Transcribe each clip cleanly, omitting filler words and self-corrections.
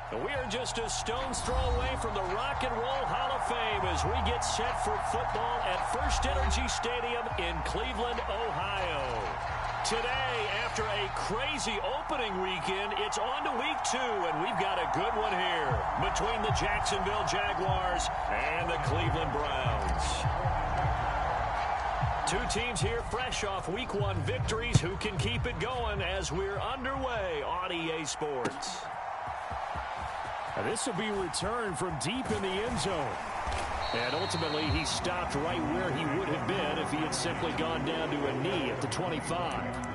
We are just a stone's throw away from the Rock and Roll Hall of Fame as we get set for football at First Energy Stadium in Cleveland, Ohio. Today, after a crazy opening weekend, it's on to week 2, and we've got a good one here between the Jacksonville Jaguars and the Cleveland Browns. Two teams here fresh off week 1 victories who can keep it going as we're underway on EA Sports. This will be returned from deep in the end zone. And ultimately, he stopped right where he would have been if he had simply gone down to a knee at the 25.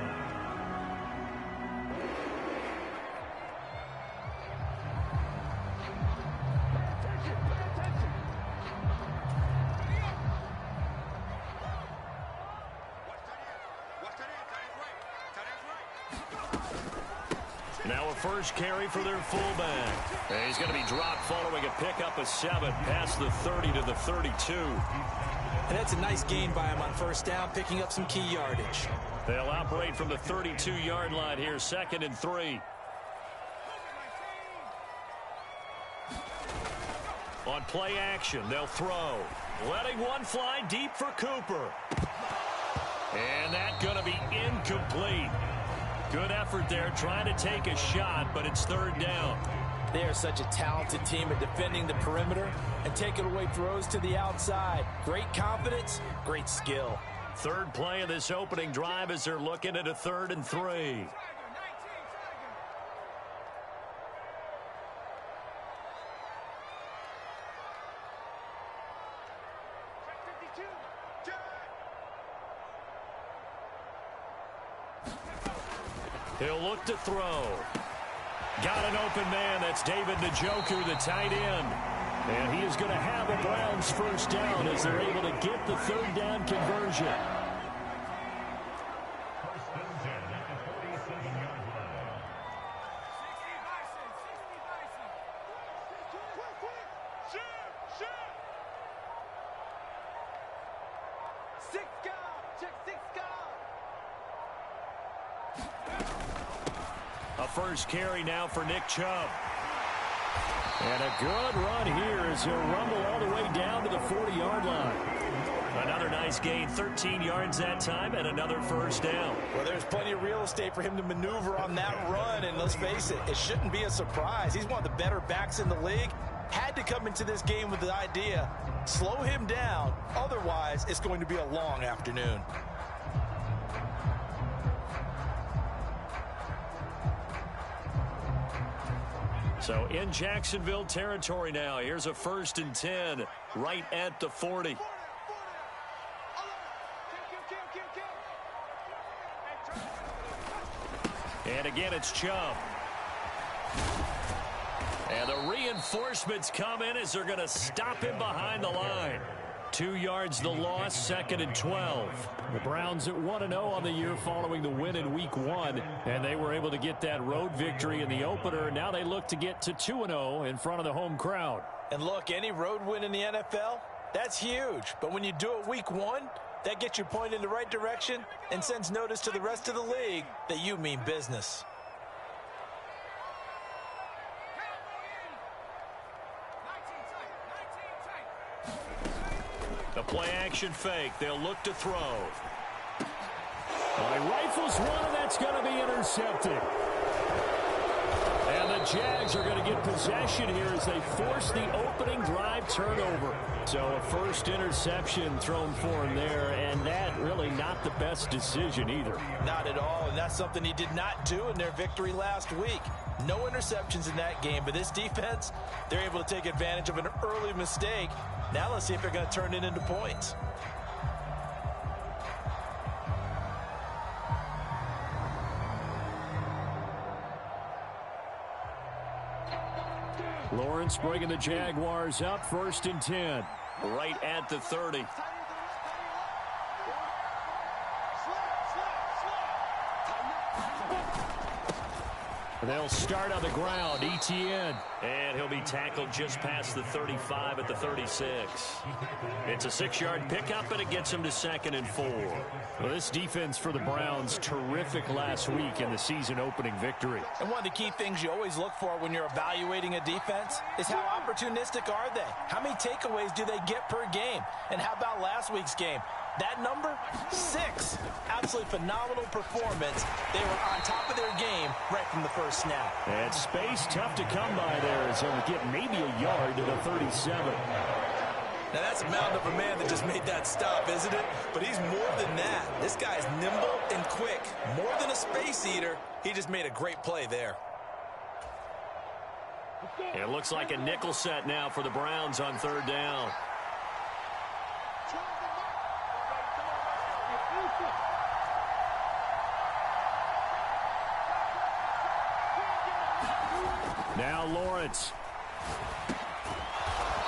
Now a first carry for their fullback. And he's going to be dropped following a pickup of 7 past the 30 to the 32. And that's a nice gain by him on first down, picking up some key yardage. They'll operate from the 32-yard line here, 2nd and 3. On play action, they'll throw. Letting one fly deep for Cooper. And that's going to be incomplete. Good effort there, trying to take a shot, but it's 3rd down. They are such a talented team at defending the perimeter and taking away throws to the outside. Great confidence, great skill. Third play of this opening drive as they're looking at a 3rd and 3. He'll look to throw. Got an open man. That's David Njoku, the tight end. And he is going to have a Browns first down as they're able to get the 3rd down conversion. A first carry now for Nick Chubb. And a good run here as he'll rumble all the way down to the 40-yard line. Another nice gain, 13 yards that time, and another first down. Well, there's plenty of real estate for him to maneuver on that run, and let's face it, it shouldn't be a surprise. He's one of the better backs in the league. Had to come into this game with the idea, slow him down, otherwise it's going to be a long afternoon. So in Jacksonville territory now. Here's a 1st and 10 right at the 40. And again, it's Chubb. And the reinforcements come in as they're going to stop him behind the line. 2 yards the loss, 2nd and 12. The Browns at 1-0 on the year following the win in week 1. And they were able to get that road victory in the opener. Now they look to get to 2-0 in front of the home crowd. And look, any road win in the NFL, that's huge. But when you do it week 1, that gets you pointed in the right direction and sends notice to the rest of the league that you mean business. The play-action fake. They'll look to throw. Well, he rifles one, and that's going to be intercepted. And the Jags are going to get possession here as they force the opening drive turnover. So a first interception thrown for him there, and that really not the best decision either. Not at all, and that's something he did not do in their victory last week. No interceptions in that game, but this defense, they're able to take advantage of an early mistake. Now let's see if they're going to turn it into points. Lawrence bringing the Jaguars up, 1st and 10. Right at the 30. They'll start on the ground. Etienne. And he'll be tackled just past the 35 at the 36. It's a 6-yard pickup, and it gets him to 2nd and 4. Well, this defense for the Browns, terrific last week in the season-opening victory. And one of the key things you always look for when you're evaluating a defense is how opportunistic are they? How many takeaways do they get per game? And how about last week's game? That number, 6. Absolutely phenomenal performance. They were on top of their game right from the first snap. And space tough to come by there as he'll get maybe a yard to the 37. Now that's a mountain of a man that just made that stop, isn't it? But he's more than that. This guy's nimble and quick. More than a space eater. He just made a great play there. It looks like a nickel set now for the Browns on 3rd down. Now Lawrence.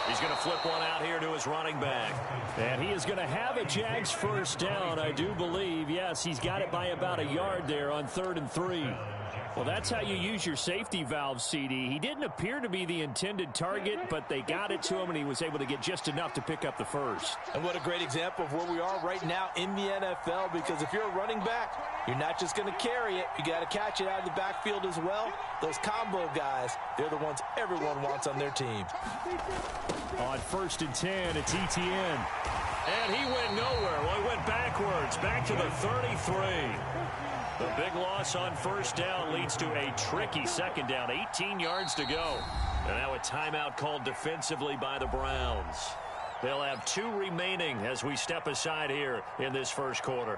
He's going to flip one out here to his running back. And he is going to have a Jags first down, I do believe. Yes, he's got it by about a yard there on 3rd and 3. Well, that's how you use your safety valve, CD. He didn't appear to be the intended target, but they got it to him, and he was able to get just enough to pick up the first. And what a great example of where we are right now in the NFL, because if you're a running back, you're not just going to carry it. You got to catch it out of the backfield as well. Those combo guys, they're the ones everyone wants on their team. On 1st and 10, it's Etienne. And he went nowhere. Well, he went backwards, back to the 33. The big loss on 1st down leads to a tricky 2nd down. 18 yards to go. And now a timeout called defensively by the Browns. They'll have 2 remaining as we step aside here in this first quarter.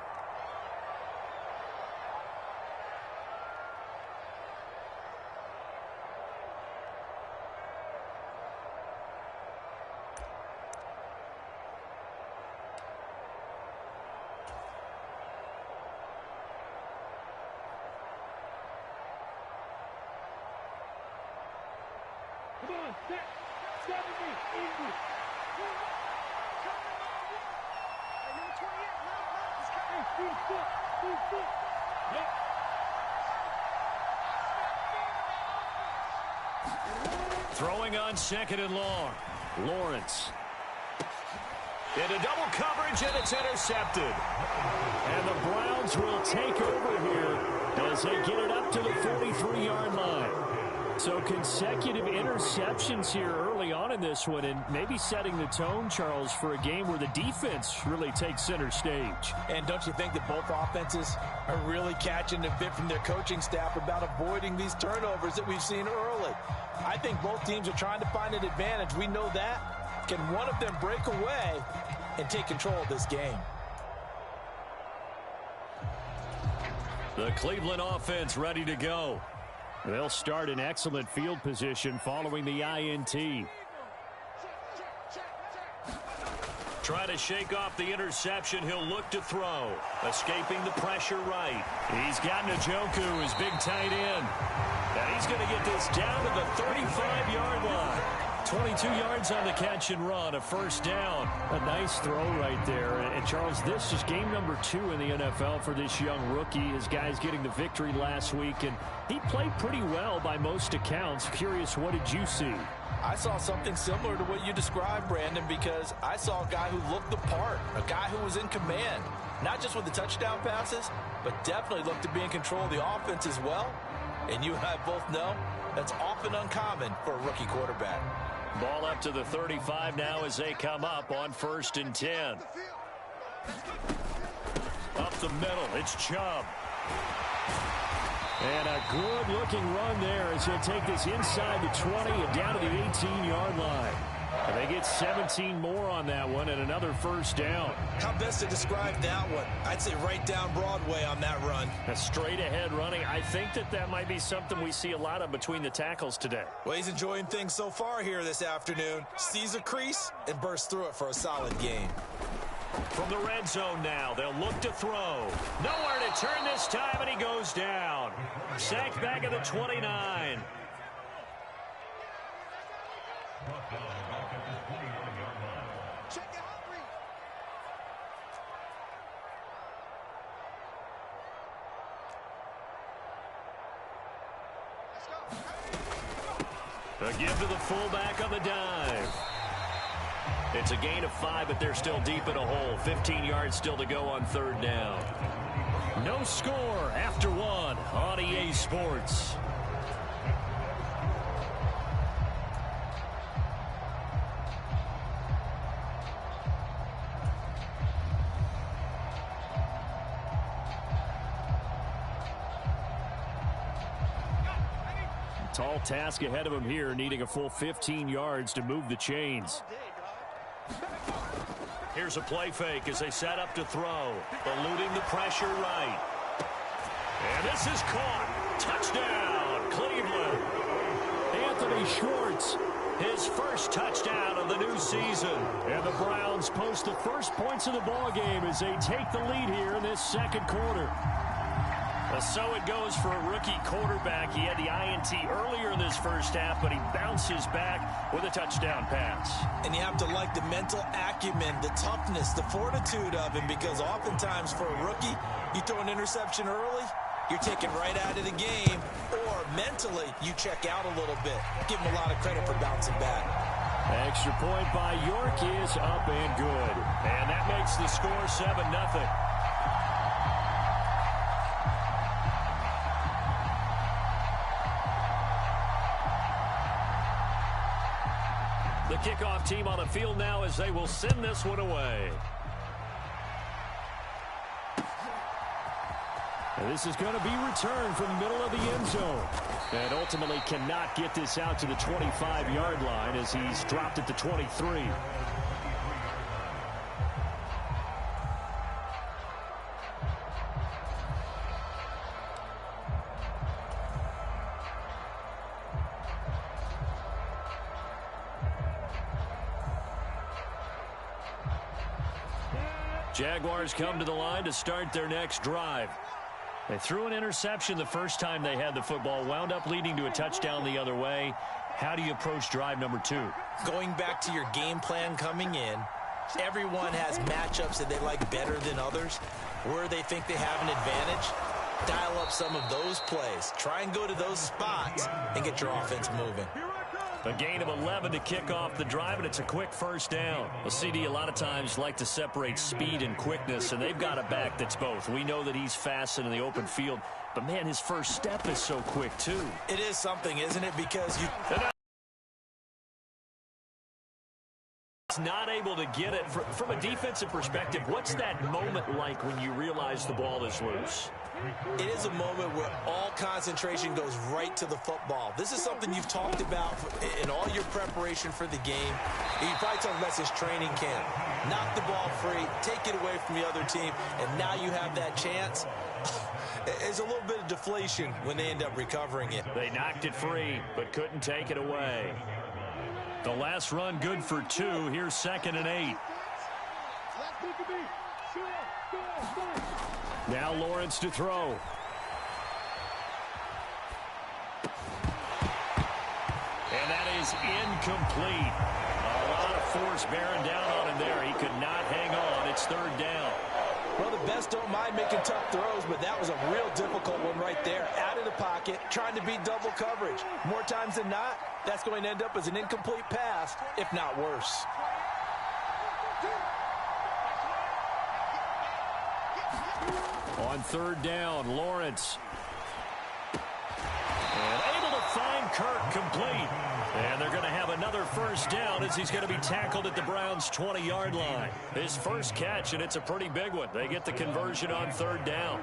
Come on, set. 70, easy. Throwing on 2nd and long. Lawrence. Into double coverage, and it's intercepted. And the Browns will take over here as they get it up to the 43-yard line. So consecutive interceptions here early on in this one, and maybe setting the tone, Charles, for a game where the defense really takes center stage. And don't you think that both offenses are really catching a bit from their coaching staff about avoiding these turnovers that we've seen early? I think both teams are trying to find an advantage. We know that. Can one of them break away and take control of this game? The Cleveland offense ready to go. They'll start in excellent field position following the INT. Try to shake off the interception. He'll look to throw. Escaping the pressure right. He's got Njoku, his big tight end. And he's going to get this down to the 35-yard line. 22 yards on the catch and run, a 1st down. A nice throw right there. And Charles, this is game number 2 in the NFL for this young rookie. His guys getting the victory last week, and he played pretty well by most accounts. Curious, what did you see? I saw something similar to what you described, Brandon, because I saw a guy who looked the part, a guy who was in command, not just with the touchdown passes, but definitely looked to be in control of the offense as well. And you and I both know that's often uncommon for a rookie quarterback. Ball up to the 35 now as they come up on 1st and 10. Up the middle, it's Chubb. And a good-looking run there as he'll take this inside the 20 and down to the 18-yard line. And they get 17 more on that one and another 1st down. How best to describe that one? I'd say right down Broadway on that run. A straight-ahead running. I think that might be something we see a lot of between the tackles today. Well, he's enjoying things so far here this afternoon. Sees a crease and bursts through it for a solid game. From the red zone now, they'll look to throw. Nowhere to turn this time, and he goes down. Sacked back at the 29. A give to the fullback on the dive. It's a gain of 5, but they're still deep in a hole. 15 yards still to go on third down. No score after 1 on EA Sports. Tall task ahead of him here, needing a full 15 yards to move the chains. Here's a play fake as they set up to throw. Eluding the pressure right. And this is caught. Touchdown, Cleveland. Anthony Schwartz, his first touchdown of the new season. And the Browns post the first points of the ballgame as they take the lead here in this second quarter. So it goes for a rookie quarterback. He had the INT earlier in this first half, but he bounces back with a touchdown pass. And you have to like the mental acumen, the toughness, the fortitude of him, because oftentimes for a rookie, you throw an interception early, you're taken right out of the game, or mentally you check out a little bit. Give him a lot of credit for bouncing back. Extra point by York is up and good. And that makes the score 7-0. The kickoff team on the field now as they will send this one away. And this is going to be returned from the middle of the end zone. And ultimately cannot get this out to the 25-yard line as he's dropped at the 23. Jaguars come to the line to start their next drive. They threw an interception the first time they had the football, wound up leading to a touchdown the other way. How do you approach drive number 2? Going back to your game plan coming in, everyone has matchups that they like better than others. Where they think they have an advantage, dial up some of those plays. Try and go to those spots and get your offense moving. A gain of 11 to kick off the drive, and it's a quick first down. A CD a lot of times like to separate speed and quickness, and they've got a back that's both. We know that he's fast in the open field, but, man, his first step is so quick, too. It is something, isn't it? Because you... not able to get it. From a defensive perspective, what's that moment like when you realize the ball is loose? It is a moment where all concentration goes right to the football. This is something you've talked about in all your preparation for the game. You probably talked about this training camp. Knock the ball free, take it away from the other team, and now you have that chance. There's a little bit of deflation when they end up recovering it. They knocked it free, but couldn't take it away. The last run good for 2. Here's 2nd and 8. Now Lawrence to throw. And that is incomplete. A lot of force bearing down on him there. He could not hang on. It's 3rd down. Well, the best don't mind making tough throws, but that was a real difficult one right there. Out of the pocket, trying to beat double coverage. More times than not, that's going to end up as an incomplete pass, if not worse. On 3rd down, Lawrence. And able to find Kirk complete. And they're going to have another first down as he's going to be tackled at the Browns' 20-yard line. His first catch, and it's a pretty big one. They get the conversion on 3rd down.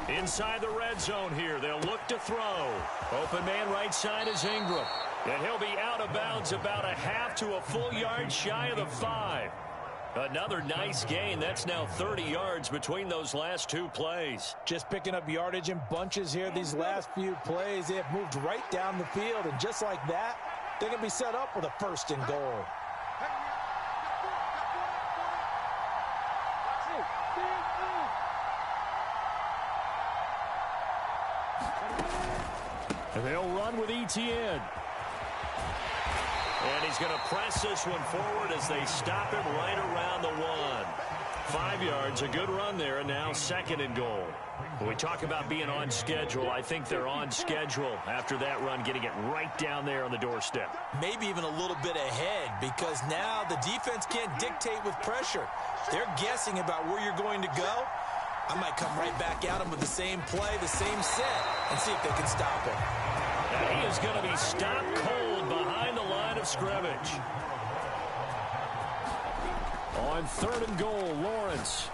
Inside the red zone here. They'll look to throw. Open man right side is Ingram. And he'll be out of bounds about a half to a full yard shy of the 5. Another nice gain. That's now 30 yards between those last 2 plays. Just picking up yardage in bunches here these last few plays. They have moved right down the field, and just like that, they're going to be set up with a 1st and goal. And they'll run with Etienne. And he's going to press this one forward as they stop him right around the 1. 5 yards, a good run there, and now 2nd and goal. When we talk about being on schedule, I think they're on schedule after that run, getting it right down there on the doorstep. Maybe even a little bit ahead, because now the defense can't dictate with pressure. They're guessing about where you're going to go. I might come right back at them with the same play, the same set, and see if they can stop him. And he is going to be stopped cold behind the line of scrimmage. On 3rd and goal, Lawrence.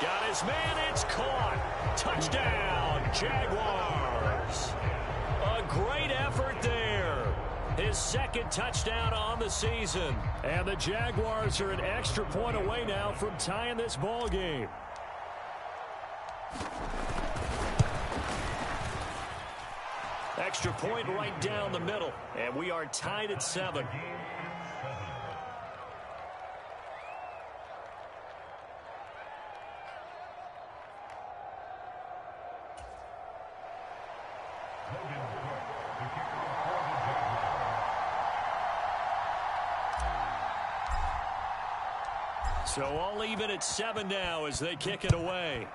Got his man, it's caught. Touchdown, Jaguars. A great effort there. His 2nd touchdown on the season. And the Jaguars are an extra point away now from tying this ball game. Extra point right down the middle. And we are tied at 7. So all even at 7 now as they kick it away.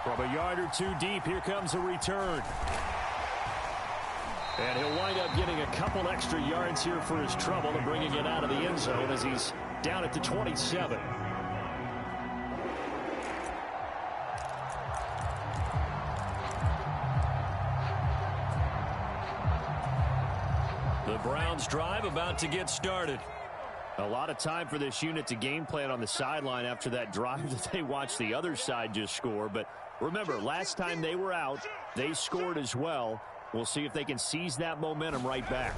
From a yard or 2 deep, here comes a return. And he'll wind up getting a couple extra yards here for his trouble and bringing it out of the end zone as he's down at the 27. The Browns drive about to get started. A lot of time for this unit to game plan on the sideline after that drive that they watched the other side just score. But remember, last time they were out, they scored as well. We'll see if they can seize that momentum right back.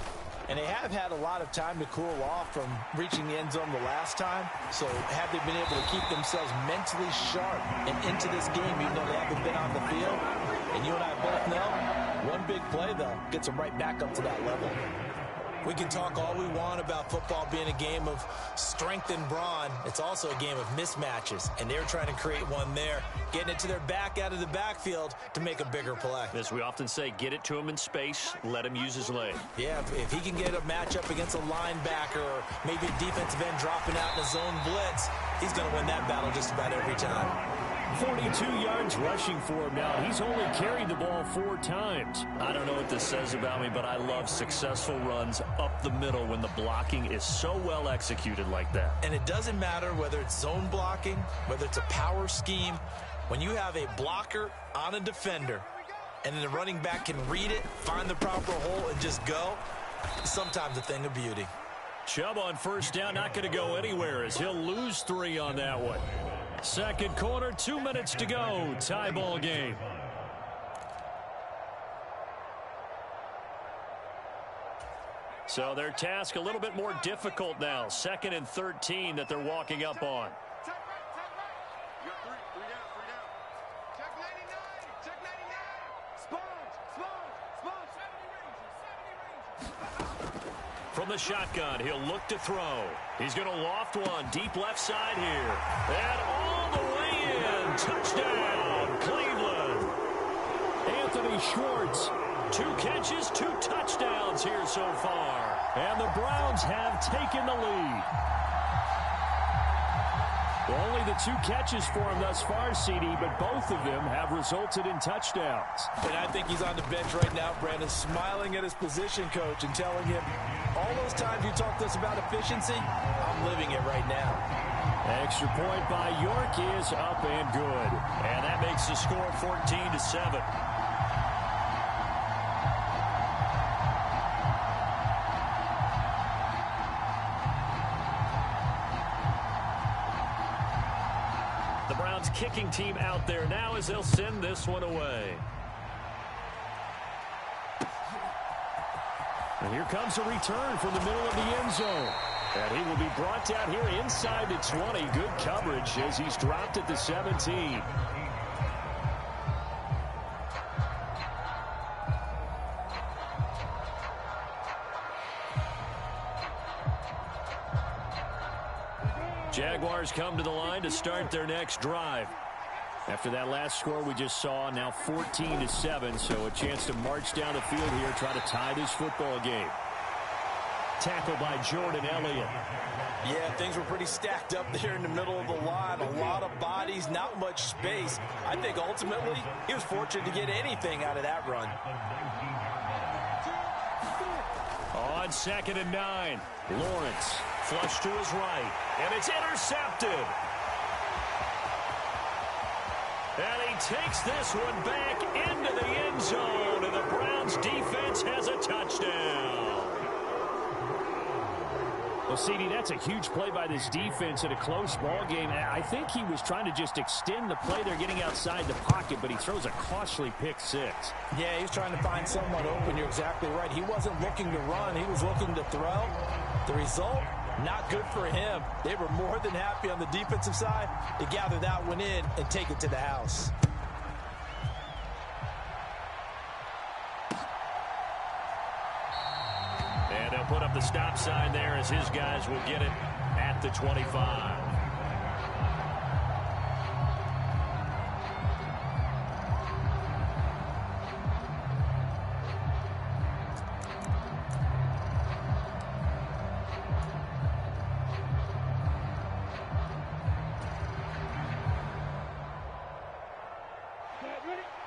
And they have had a lot of time to cool off from reaching the end zone the last time. So have they been able to keep themselves mentally sharp and into this game even though they haven't been on the field? And you and I both know one big play, though, gets them right back up to that level. We can talk all we want about football being a game of strength and brawn. It's also a game of mismatches, and they're trying to create one there, getting it to their back out of the backfield to make a bigger play. As we often say, get it to him in space, let him use his leg. Yeah, if he can get a matchup against a linebacker or maybe a defensive end dropping out in a zone blitz, he's going to win that battle just about every time. 42 yards rushing for him now. He's only carried the ball 4 times. I don't know what this says about me, but I love successful runs up the middle when the blocking is so well executed like that. And it doesn't matter whether it's zone blocking, whether it's a power scheme. When you have a blocker on a defender and then the running back can read it, find the proper hole, and just go, it's sometimes a thing of beauty. Chubb on first down, not going to go anywhere as he'll lose 3 on that one. Second quarter, 2 minutes to go. Tie ball game. So their task a little bit more difficult now. 2nd and 13 that they're walking up on. From the shotgun, he'll look to throw. He's going to loft one deep left side here. And all the way in. Touchdown, Cleveland. Anthony Schwartz. 2 catches, 2 touchdowns here so far. And the Browns have taken the lead. Only the 2 catches for him thus far, CD, but both of them have resulted in touchdowns. And I think he's on the bench right now, Brandon, smiling at his position coach and telling him, all those times you talked to us about efficiency, I'm living it right now. Extra point by York is up and good. And that makes the score 14-7. Kicking team out there now as they'll send this one away. And here comes a return from the middle of the end zone. And he will be brought down here inside the 20. Good coverage as he's dropped at the 17. Jaguars come to the line to start their next drive. After that last score we just saw, now 14-7, so a chance to march down the field here, try to tie this football game. Tackled by Jordan Elliott. Yeah, things were pretty stacked up there in the middle of the line. A lot of bodies, not much space. I think ultimately he was fortunate to get anything out of that run. On 2nd and 9, Lawrence flushed to his right, and it's intercepted. And he takes this one back into the end zone, and the Browns defense has a touchdown. Well, CD, that's a huge play by this defense in a close ball game. I think he was trying to just extend the play. They're getting outside the pocket, but he throws a costly pick six. Yeah, he's trying to find someone open. You're exactly right. He wasn't looking to run. He was looking to throw. The result, not good for him. They were more than happy on the defensive side to gather that one in and take it to the house. And he'll put up the stop sign there as his guys will get it at the 25.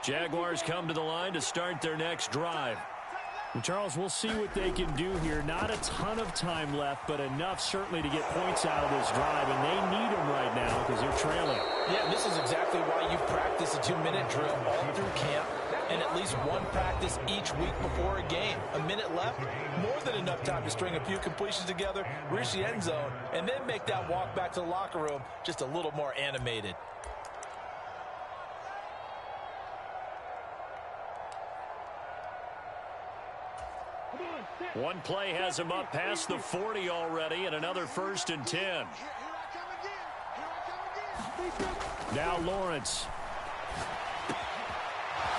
Jaguars come to the line to start their next drive. And Charles, we'll see what they can do here. Not a ton of time left, but enough certainly to get points out of this drive, and they need them right now because they're trailing. Yeah, this is exactly why you practice a 2-minute drill all through camp and at least one practice each week before a game. A minute left, more than enough time to string a few completions together, reach the end zone, and then make that walk back to the locker room just a little more animated. One play has him up past the 40 already, and another 1st and 10. Now Lawrence.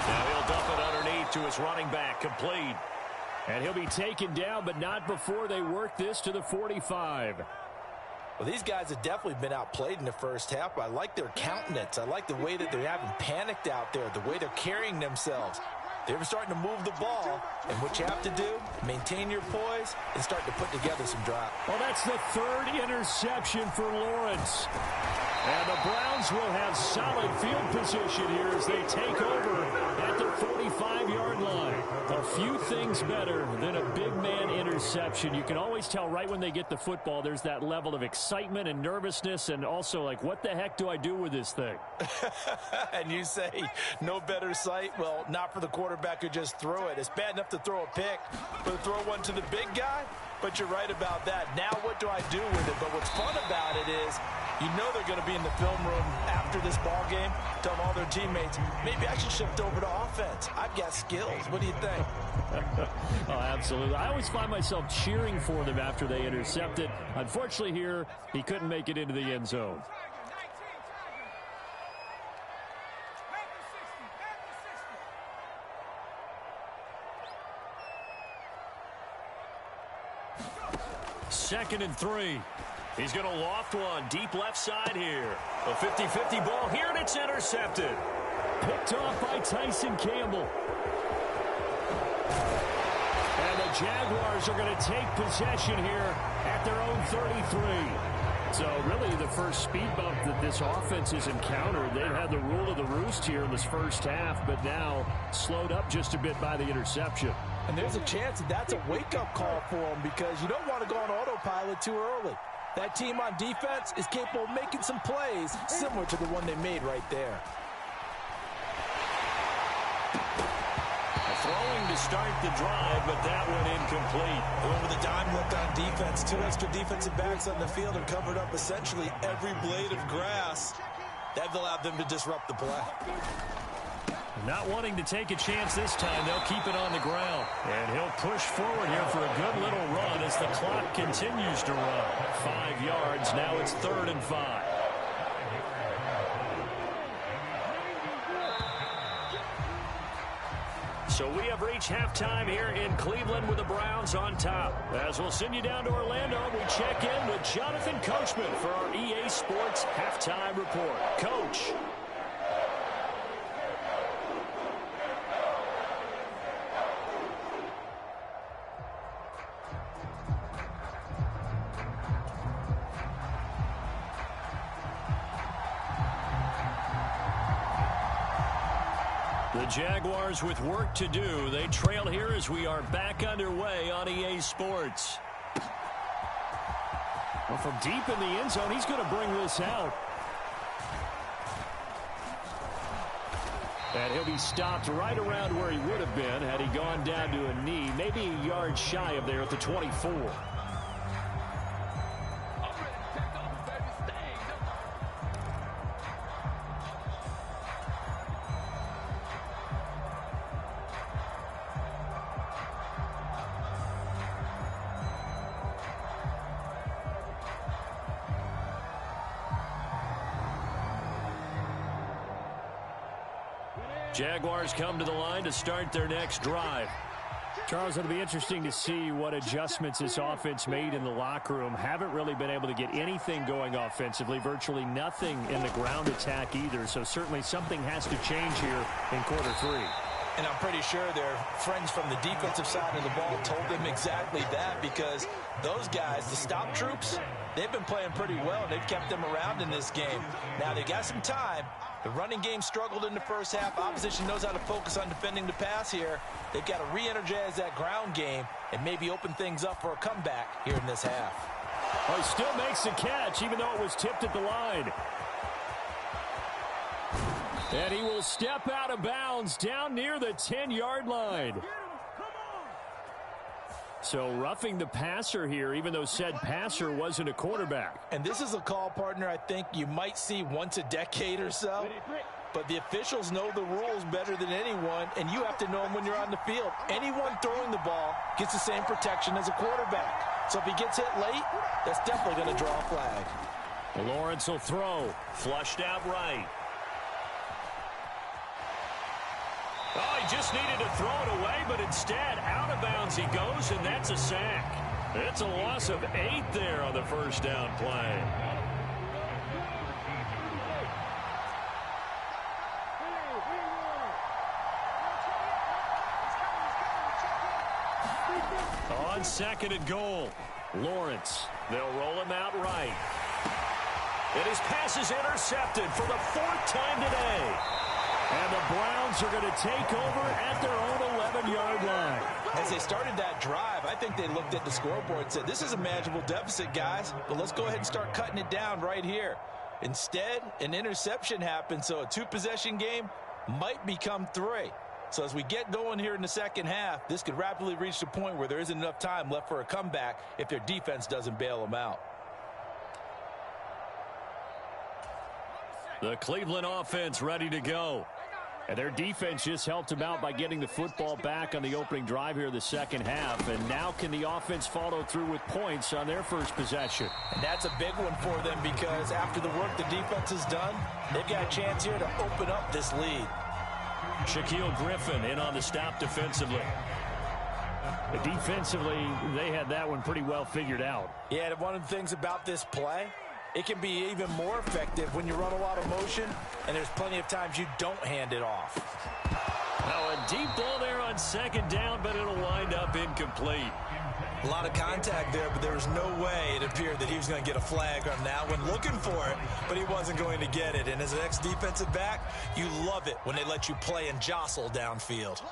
Now he'll dump it underneath to his running back, complete. And he'll be taken down, but not before they work this to the 45. Well, these guys have definitely been outplayed in the first half. I like their countenance. I like the way that they haven't panicked out there, the way they're carrying themselves. They're starting to move the ball, and what you have to do, maintain your poise and start to put together some drive. Well, that's the 3rd interception for Lawrence. And the Browns will have solid field position here as they take over at the 45-yard line. A few things better than a big man interception. You can always tell right when they get the football, there's that level of excitement and nervousness, and also like, what the heck do I do with this thing? And you say, no better sight? Well, not for the quarterback who just threw it. It's bad enough to throw a pick, but to throw one to the big guy? But you're right about that. Now what do I do with it? But what's fun about it is, you know they're going to be in the film room after this ball game, telling all their teammates, maybe I should shift over to offense. I've got skills. What do you think? Oh, absolutely. I always find myself cheering for them after they intercept it. Unfortunately here, he couldn't make it into the end zone. Second and 3. He's going to loft one deep left side here. A 50-50 ball here, and it's intercepted. Picked off by Tyson Campbell. And the Jaguars are going to take possession here at their own 33. So really the first speed bump that this offense has encountered. They've had the rule of the roost here in this first half, but now slowed up just a bit by the interception. And there's a chance that that's a wake-up call for them because you don't want to go on autopilot too early. That team on defense is capable of making some plays similar to the one they made right there. Throwing to start the drive, but that one incomplete. Over the dime look on defense. 2 extra defensive backs on the field and covered up essentially every blade of grass. That allowed them to disrupt the play. Not wanting to take a chance this time, they'll keep it on the ground. And he'll push forward here for a good little run as the clock continues to run. 5 yards, now it's 3rd and 5. So we have reached halftime here in Cleveland with the Browns on top. As we'll send you down to Orlando, we check in with Jonathan Coachman for our EA Sports Halftime Report. Coach. The Jaguars with work to do. They trail here as we are back underway on EA Sports. Well, from deep in the end zone, he's going to bring this out. And he'll be stopped right around where he would have been had he gone down to a knee, maybe a yard shy of there at the 24. Jaguars come to the line to start their next drive. Charles, it'll be interesting to see what adjustments this offense made in the locker room. Haven't really been able to get anything going offensively, virtually nothing in the ground attack either. So certainly something has to change here in quarter three. And I'm pretty sure their friends from the defensive side of the ball told them exactly that, because those guys, the stop troops, they've been playing pretty well. They've kept them around in this game. Now they got some time. The running game struggled in the first half. Opposition knows how to focus on defending the pass here. They've got to re-energize that ground game and maybe open things up for a comeback here in this half. Oh, he still makes the catch, even though it was tipped at the line. And he will step out of bounds down near the 10-yard line. So roughing the passer here, even though said passer wasn't a quarterback. And this is a call, partner, I think you might see once a decade or so. But the officials know the rules better than anyone, and you have to know them when you're on the field. Anyone throwing the ball gets the same protection as a quarterback. So if he gets hit late, that's definitely going to draw a flag. Lawrence will throw. Flushed out right. Oh, he just needed to throw it away, but instead, out of bounds he goes, and that's a sack. It's a loss of 8 there on the first down play. On second and goal, Lawrence. They'll roll him out right. And his pass is intercepted for the 4th time today. And the Browns are going to take over at their own 11-yard line. As they started that drive, I think they looked at the scoreboard and said, this is a manageable deficit, guys, but let's go ahead and start cutting it down right here. Instead, an interception happened, so a 2-possession game might become 3. So as we get going here in the second half, this could rapidly reach the point where there isn't enough time left for a comeback if their defense doesn't bail them out. The Cleveland offense ready to go. And their defense just helped them out by getting the football back on the opening drive here the second half. And now can the offense follow through with points on their first possession? And that's a big one for them, because after the work the defense has done, they've got a chance here to open up this lead. Shaquille Griffin in on the stop defensively. Defensively, they had that one pretty well figured out. Yeah, and one of the things about this play, it can be even more effective when you run a lot of motion, and there's plenty of times you don't hand it off. Now a deep ball there on second down, but it'll wind up incomplete. A lot of contact there, but there was no way it appeared that he was going to get a flag on that one. Looking for it, but he wasn't going to get it. And as an ex-defensive back, you love it when they let you play and jostle downfield.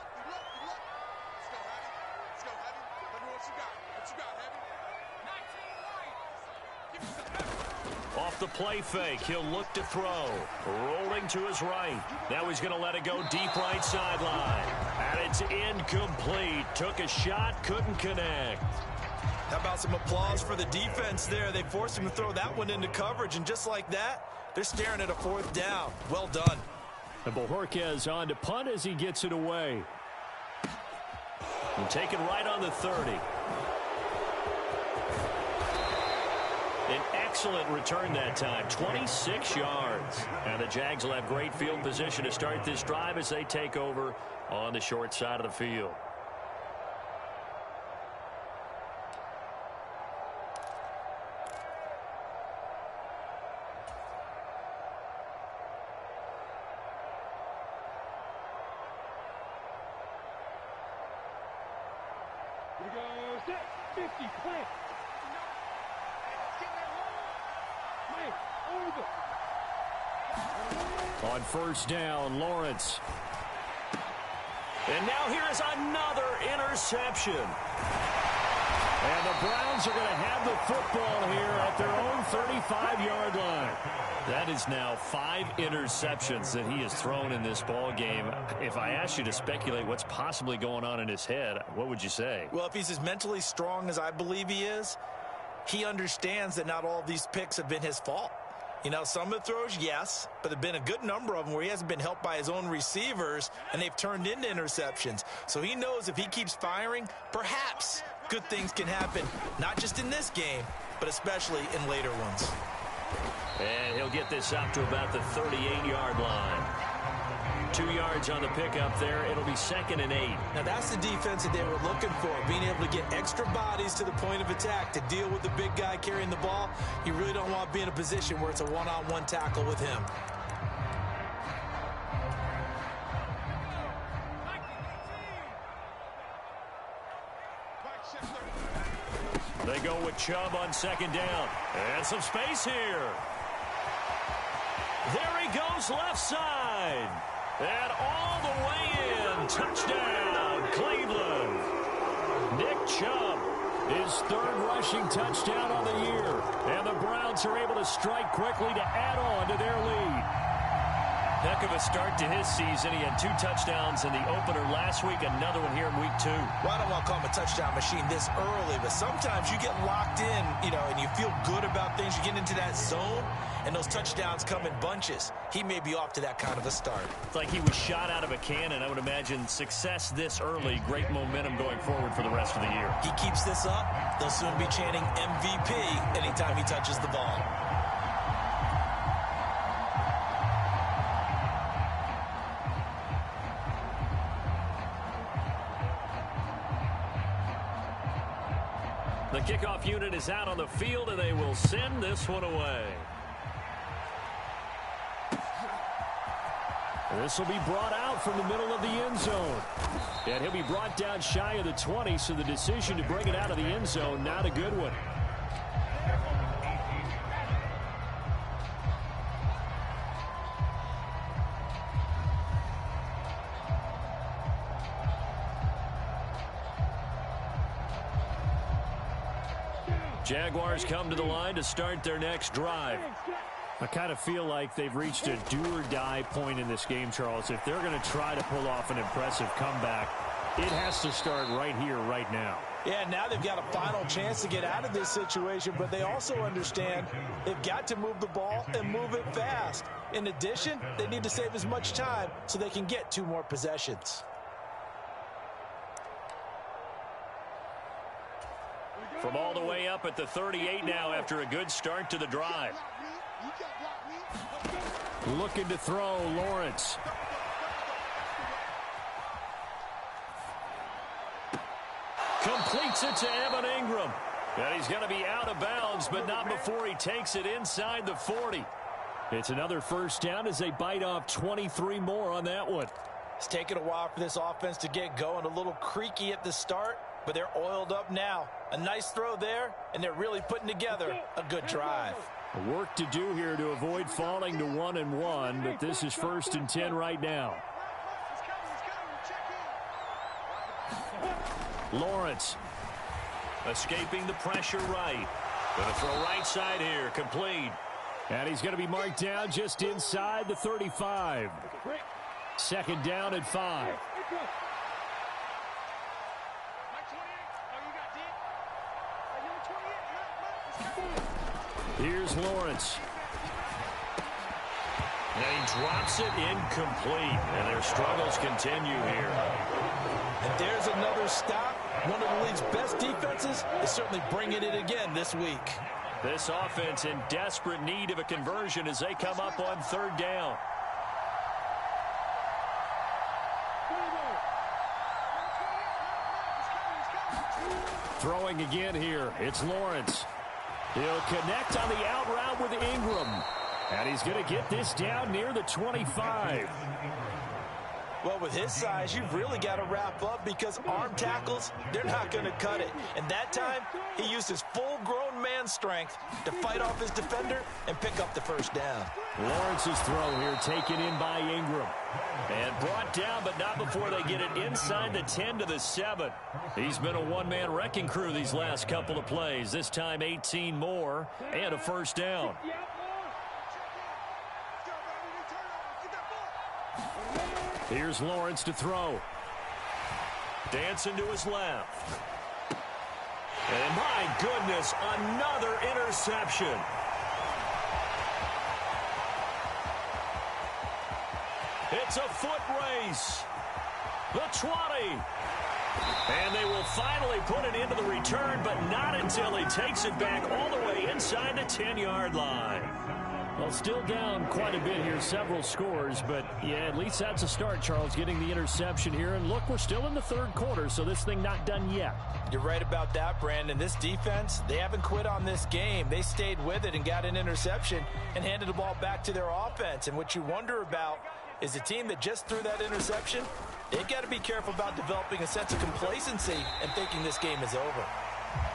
Off the play fake, he'll look to throw. Rolling to his right. Now he's going to let it go deep right sideline. And it's incomplete. Took a shot, couldn't connect. How about some applause for the defense there? They forced him to throw that one into coverage, and just like that, they're staring at a 4th down. Well done. And Bojorquez on to punt as he gets it away. And taken right on the 30. An excellent return that time, 26 yards. And the Jags will have great field position to start this drive as they take over on the short side of the field. Here we go, set, 50, play. On first down, Lawrence. And now here is another interception. And the Browns are going to have the football here at their own 35-yard line. That is now 5 interceptions that he has thrown in this ball game. If I asked you to speculate what's possibly going on in his head, what would you say? Well, if he's as mentally strong as I believe he is, he understands that not all of these picks have been his fault. You know, some of the throws, yes, but there have been a good number of them where he hasn't been helped by his own receivers, and they've turned into interceptions. So he knows if he keeps firing, perhaps good things can happen, not just in this game, but especially in later ones. And he'll get this up to about the 38-yard line. 2 yards on the pickup there. It'll be 2nd and 8. Now, that's the defense that they were looking for, being able to get extra bodies to the point of attack to deal with the big guy carrying the ball. You really don't want to be in a position where it's a one-on-one tackle with him. They go with Chubb on 2nd down. And some space here. There he goes left side. And all the way in. Touchdown, Cleveland. Nick Chubb, his 3rd rushing touchdown on the year. And the Browns are able to strike quickly to add on to their lead. Heck of a start to his season. He had 2 touchdowns in the opener last week, another one here in week 2. Well, I don't want to call him a touchdown machine this early, but sometimes you get locked in, you know, and you feel good about things. You get into that zone, and those touchdowns come in bunches. He may be off to that kind of a start. It's like he was shot out of a cannon. I would imagine success this early, great momentum going forward for the rest of the year. He keeps this up, they'll soon be chanting MVP anytime he touches the ball. The kickoff unit is out on the field, and they will send this one away. This will be brought out from the middle of the end zone. And he'll be brought down shy of the 20, so the decision to bring it out of the end zone, not a good one. Jaguars come to the line to start their next drive. I kind of feel like they've reached a do-or-die point in this game, Charles. If they're going to try to pull off an impressive comeback, it has to start right here, right now. Yeah, now they've got a final chance to get out of this situation, but they also understand they've got to move the ball and move it fast. In addition, they need to save as much time so they can get 2 more possessions. From all the way up at the 38 now after a good start to the drive. Looking to throw, Lawrence. Completes it to Evan Ingram. And he's going to be out of bounds, but not before he takes it inside the 40. It's another first down as they bite off 23 more on that one. It's taken a while for this offense to get going. A little creaky at the start, but they're oiled up now. A nice throw there, and they're really putting together a good drive. Work to do here to avoid falling to 1-1, but this is 1st and 10 right now. Lawrence. Escaping the pressure right. Gonna throw right side here, complete. And he's going to be marked down just inside the 35. 2nd down and 5. Here's Lawrence. And he drops it incomplete. And their struggles continue here. And there's another stop. One of the league's best defenses is certainly bringing it again this week. This offense in desperate need of a conversion as they come up on 3rd down. Throwing again here. It's Lawrence. He'll connect on the out route with Ingram. And he's going to get this down near the 25. Well, with his size, you've really got to wrap up because arm tackles, they're not going to cut it. And that time, he used his full-grown man strength to fight off his defender and pick up the first down. Lawrence's throw here taken in by Ingram. And brought down, but not before they get it inside the 10 to the 7. He's been a one-man wrecking crew these last couple of plays. This time 18 more and a first down. Here's Lawrence to throw. Dancing to his left. And my goodness, another interception. It's a foot race. The 20. And they will finally put it into the return, but not until he takes it back all the way inside the 10-yard line. Well, still down quite a bit here, several scores, but yeah, at least that's a start, Charles, getting the interception here. And look, we're still in the third quarter, so this thing not done yet. You're right about that, Brandon. This defense, they haven't quit on this game. They stayed with it and got an interception and handed the ball back to their offense. And what you wonder about is the team that just threw that interception, they've got to be careful about developing a sense of complacency and thinking this game is over.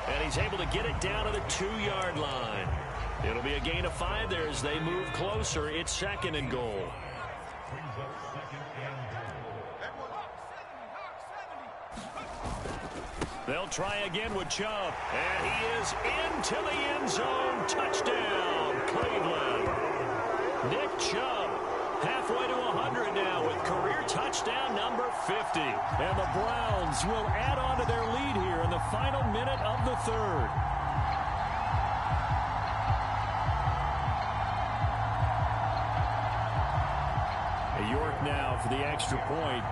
And he's able to get it down to the 2-yard line. It'll be a gain of 5 there as they move closer. It's 2nd and goal. They'll try again with Chubb. And he is into the end zone. Touchdown, Cleveland. Nick Chubb halfway to 100 now with career touchdown number 50. And the Browns will add on to their lead here in the final minute of the third. York now for the extra point.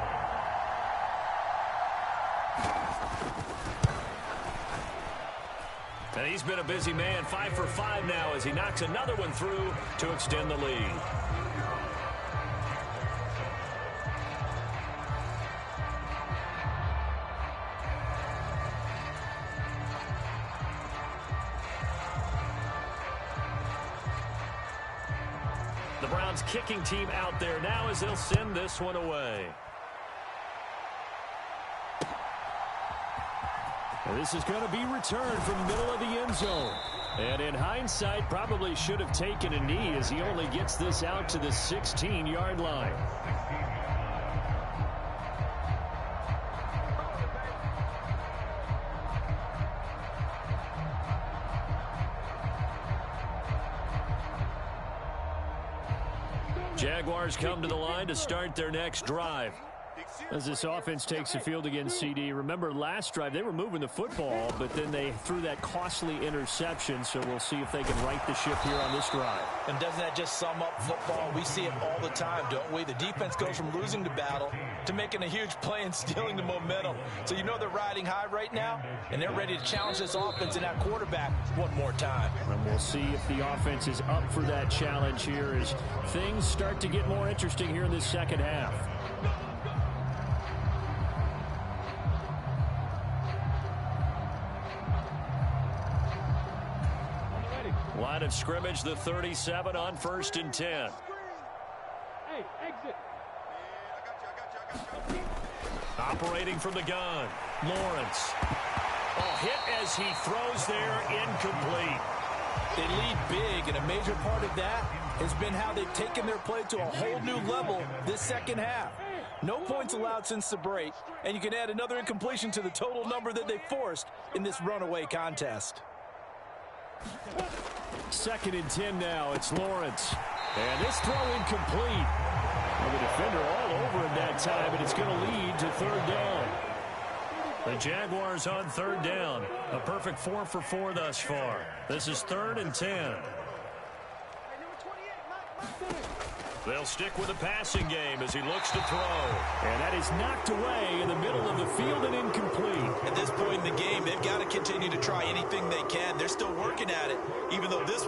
And he's been a busy man, 5 for 5 now as he knocks another one through to extend the lead. The Browns kicking team out there now as they'll send this one away. And this is going to be returned from the middle of the end zone. And in hindsight, probably should have taken a knee as he only gets this out to the 16-yard line. Jaguars come to the line to start their next drive. As this offense takes the field against CD, remember last drive they were moving the football, but then they threw that costly interception, so we'll see if they can right the ship here on this drive. And doesn't that just sum up football? We see it all the time, don't we? The defense goes from losing the battle to making a huge play and stealing the momentum. So you know they're riding high right now, and they're ready to challenge this offense and that quarterback one more time. And we'll see if the offense is up for that challenge here as things start to get more interesting here in this second half. Line of scrimmage, the 37 on 1st and 10. Hey, exit. Operating from the gun, Lawrence. Oh, hit as he throws there, incomplete. They lead big, and a major part of that has been how they've taken their play to a whole new level this second half. No points allowed since the break, and you can add another incompletion to the total number that they forced in this runaway contest. 2nd and 10 now. It's Lawrence. And this throw incomplete. Well, the defender all over him that time, and it's going to lead to 3rd down. The Jaguars on 3rd down. A perfect 4 for 4 thus far. This is 3rd and 10. They'll stick with the passing game as he looks to throw. And that is knocked away in the middle of the field and incomplete. At this point in the game, they've got to continue to try anything they can. They're still working at it, even though this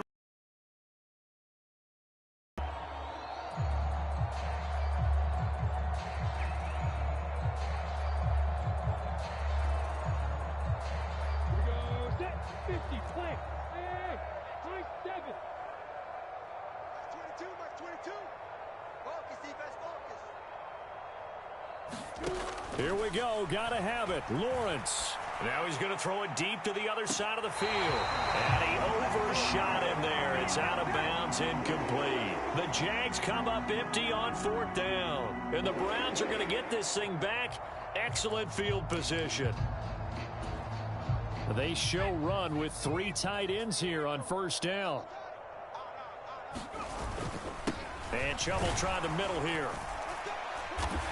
Here we go. Gotta have it. Lawrence. Now he's going to throw it deep to the other side of the field. And he overshot him there. It's out of bounds, incomplete. The Jags come up empty on 4th down. And the Browns are going to get this thing back. Excellent field position. They show run with 3 tight ends here on 1st down. And Chubb will try the middle here.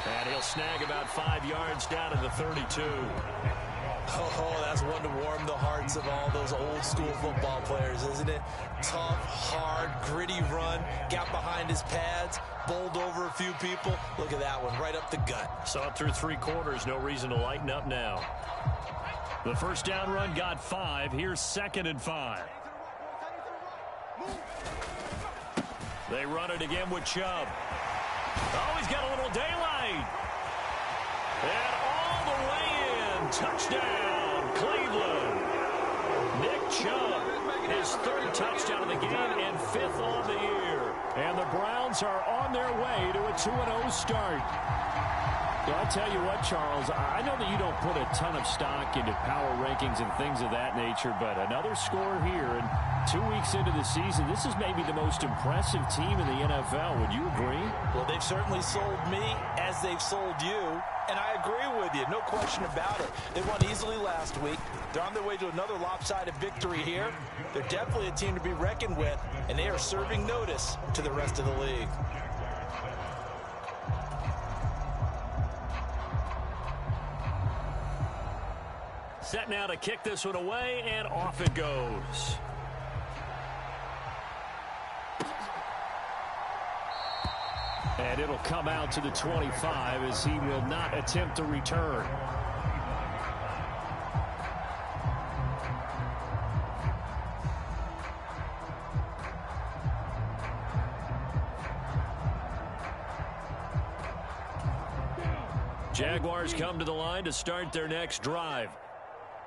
And he'll snag about 5 yards down to the 32. Oh, that's one to warm the hearts of all those old school football players, isn't it? Tough, hard, gritty run, got behind his pads, bowled over a few people. Look at that one, right up the gut. Saw it through 3 quarters, no reason to lighten up now. The 1st down run got 5. Here's 2nd and 5. They run it again with Chubb. Oh, he's got a little daylight. And all the way in. Touchdown, Cleveland. Nick Chubb, his 3rd touchdown of the game and 5th on the year. And the Browns are on their way to a 2-0 start. Well, I'll tell you what, Charles, I know that you don't put a ton of stock into power rankings and things of that nature, but another score here, and 2 weeks into the season, this is maybe the most impressive team in the NFL. Would you agree? Well, they've certainly sold me as they've sold you, and I agree with you, no question about it. They won easily last week. They're on their way to another lopsided victory here. They're definitely a team to be reckoned with, and they are serving notice to the rest of the league. Set now to kick this one away, and off it goes. And it'll come out to the 25 as he will not attempt to return. Jaguars come to the line to start their next drive.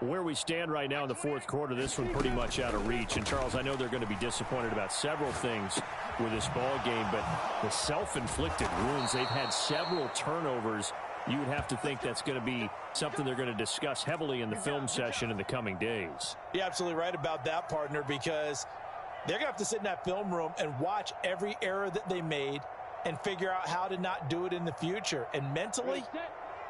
Where we stand right now in the 4th quarter, this one pretty much out of reach. And, Charles, I know they're going to be disappointed about several things with this ball game, but the self-inflicted wounds, they've had several turnovers. You would have to think that's going to be something they're going to discuss heavily in the film session in the coming days. You're absolutely right about that, partner, because they're going to have to sit in that film room and watch every error that they made and figure out how to not do it in the future. And mentally,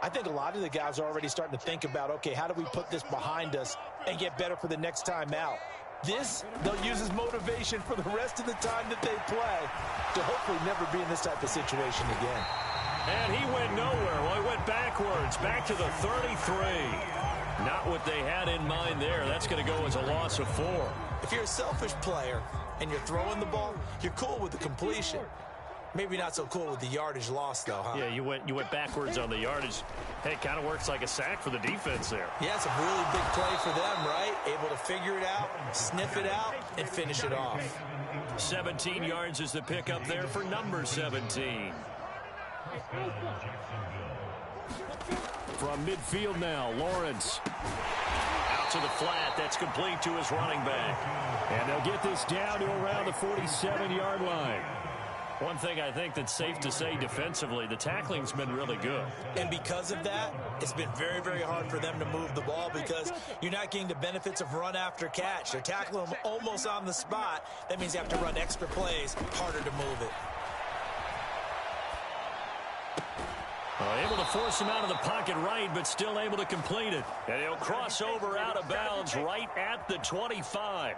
I think a lot of the guys are already starting to think about, okay, how do we put this behind us and get better for the next time out? This, they'll use as motivation for the rest of the time that they play to hopefully never be in this type of situation again. And he went nowhere. Well, he went backwards, back to the 33. Not what they had in mind there. That's going to go as a loss of 4. If you're a selfish player and you're throwing the ball, you're cool with the completion. Maybe not so cool with the yardage loss, though, huh? Yeah, you went backwards on the yardage. Hey, it kind of works like a sack for the defense there. Yeah, it's a really big play for them, right? Able to figure it out, sniff it out, and finish it off. 17 yards is the pickup there for number 17. From midfield now, Lawrence. Out to the flat. That's complete to his running back. And they'll get this down to around the 47-yard line. One thing I think that's safe to say defensively, the tackling's been really good. And because of that, it's been very, very hard for them to move the ball because you're not getting the benefits of run after catch. They're tackling them almost on the spot. That means you have to run extra plays, harder to move it. Able to force him out of the pocket right, but still able to complete it. And he'll cross over out of bounds right at the 25.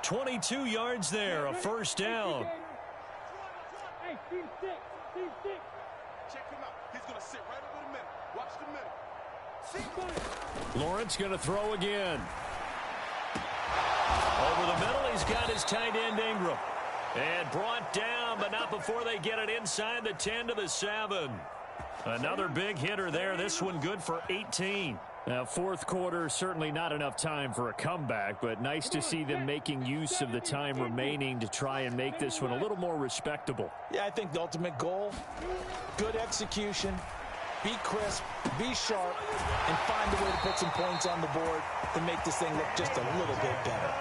22 yards there, a 1st down. Hey, team 6, team 6. Check him out. He's going to sit right over the middle. Watch the middle. Lawrence going to throw again. Over the middle, he's got his tight end Ingram. And brought down, but not before they get it inside the 10 to the 7. Another big hitter there. This one good for 18. Now, 4th quarter, certainly not enough time for a comeback, but nice to see them making use of the time remaining to try and make this one a little more respectable. Yeah, I think the ultimate goal, good execution, be crisp, be sharp, and find a way to put some points on the board to make this thing look just a little bit better.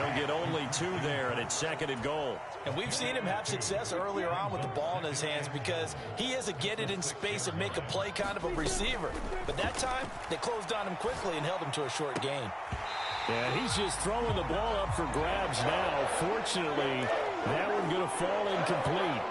They'll get only 2 there, and it's 2nd and goal. And we've seen him have success earlier on with the ball in his hands because he is a get it in space and make a play kind of a receiver. But that time, they closed on him quickly and held him to a short gain. And he's just throwing the ball up for grabs now. Fortunately, that one going to fall incomplete.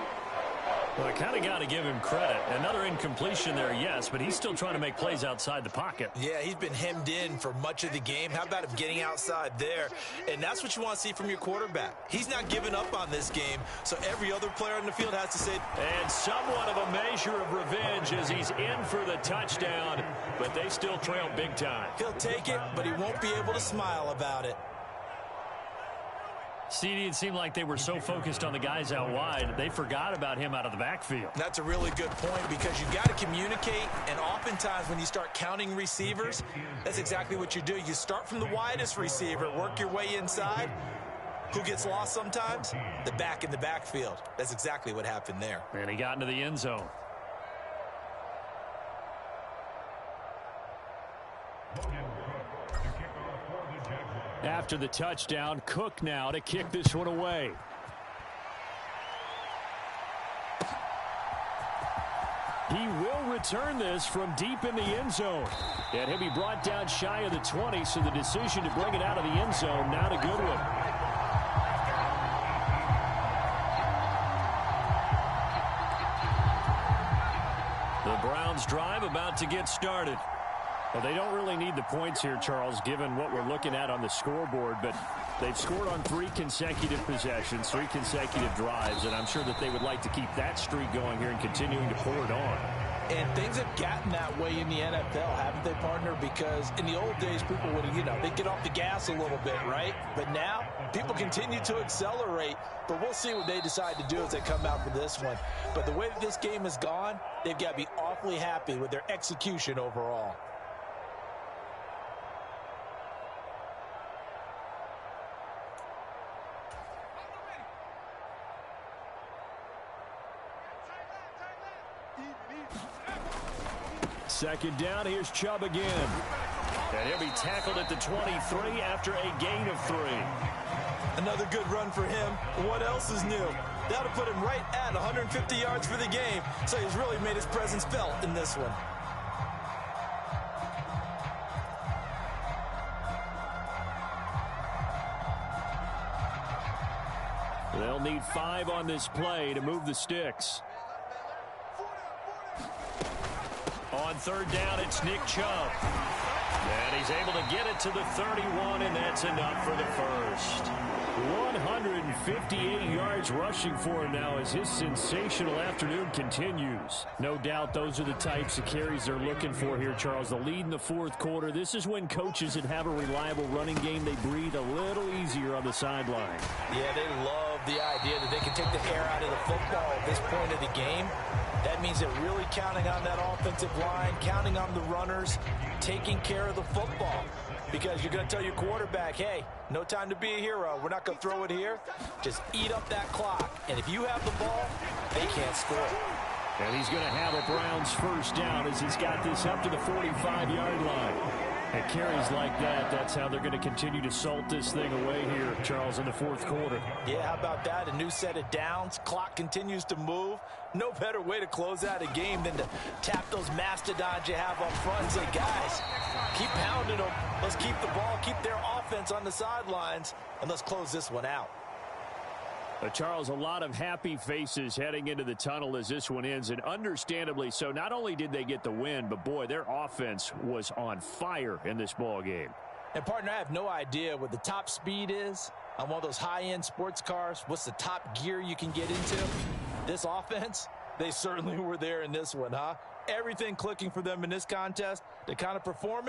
Well, I kind of got to give him credit. Another incompletion there, yes, but he's still trying to make plays outside the pocket. Yeah, he's been hemmed in for much of the game. How about him getting outside there? And that's what you want to see from your quarterback. He's not giving up on this game, so every other player on the field has to say. And somewhat of a measure of revenge as he's in for the touchdown, but they still trail big time. He'll take it, but he won't be able to smile about it. CD, it seemed like they were so focused on the guys out wide, they forgot about him out of the backfield. That's a really good point because you've got to communicate, and oftentimes when you start counting receivers, that's exactly what you do. You start from the widest receiver, work your way inside. Who gets lost sometimes? The back in the backfield. That's exactly what happened there. And he got into the end zone. After the touchdown, Cook now to kick this one away. He will return this from deep in the end zone. And he'll be brought down shy of the 20, so the decision to bring it out of the end zone, not a good one. The Browns drive about to get started. Well, they don't really need the points here, Charles, given what we're looking at on the scoreboard, but they've scored on 3 consecutive possessions, 3 consecutive drives, and I'm sure that they would like to keep that streak going here and continuing to pour it on. And things have gotten that way in the NFL, haven't they, partner? Because in the old days, people would, they'd get off the gas a little bit, right? But now, people continue to accelerate, but we'll see what they decide to do as they come out for this one. But the way that this game has gone, they've got to be awfully happy with their execution overall. Second down, here's Chubb again. And he'll be tackled at the 23 after a gain of 3. Another good run for him. What else is new? That'll put him right at 150 yards for the game, so he's really made his presence felt in this one. They'll need 5 on this play to move the sticks. On 3rd down, it's Nick Chubb. And he's able to get it to the 31, and that's enough for the first. 158 yards rushing for him now as his sensational afternoon continues. No doubt those are the types of carries they're looking for here, Charles. The lead in the 4th quarter. This is when coaches that have a reliable running game, they breathe a little easier on the sideline. Yeah, they love the idea that they can take the air out of the football at this point of the game. That means they're really counting on that offensive line, counting on the runners, taking care of the football. Because you're going to tell your quarterback, hey, no time to be a hero. We're not going to throw it here. Just eat up that clock. And if you have the ball, they can't score. And he's going to have a Browns first down as he's got this up to the 45-yard line. And carries like that, that's how they're going to continue to salt this thing away here, Charles, in the 4th quarter. Yeah, how about that? A new set of downs. Clock continues to move. No better way to close out a game than to tap those mastodons you have up front and say, guys, keep pounding them. Let's keep the ball, keep their offense on the sidelines, and let's close this one out. Charles, a lot of happy faces heading into the tunnel as this one ends, and understandably so. Not only did they get the win, but, boy, their offense was on fire in this ball game. And, partner, I have no idea what the top speed is on one of those high-end sports cars. What's the top gear you can get into? This offense, they certainly were there in this one, huh? Everything clicking for them in this contest, the kind of performance